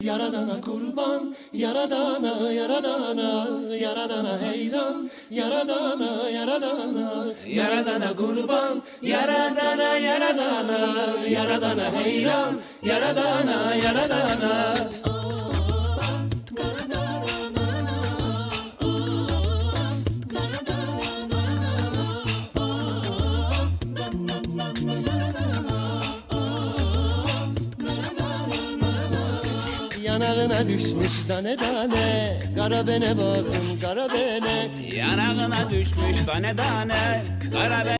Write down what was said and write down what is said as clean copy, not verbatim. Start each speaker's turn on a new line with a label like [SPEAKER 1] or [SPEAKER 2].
[SPEAKER 1] Yaradana kurban, yaradana, yaradana, yaradana heyran, yaradana, yaradana, yaradana kurban, yaradana, yaradana, yaradana heyran, yaradana, yaradana. Yanağına düşmüş tane tane, kara bene bakın kara bene.
[SPEAKER 2] Yanağına düşmüş tane tane, kara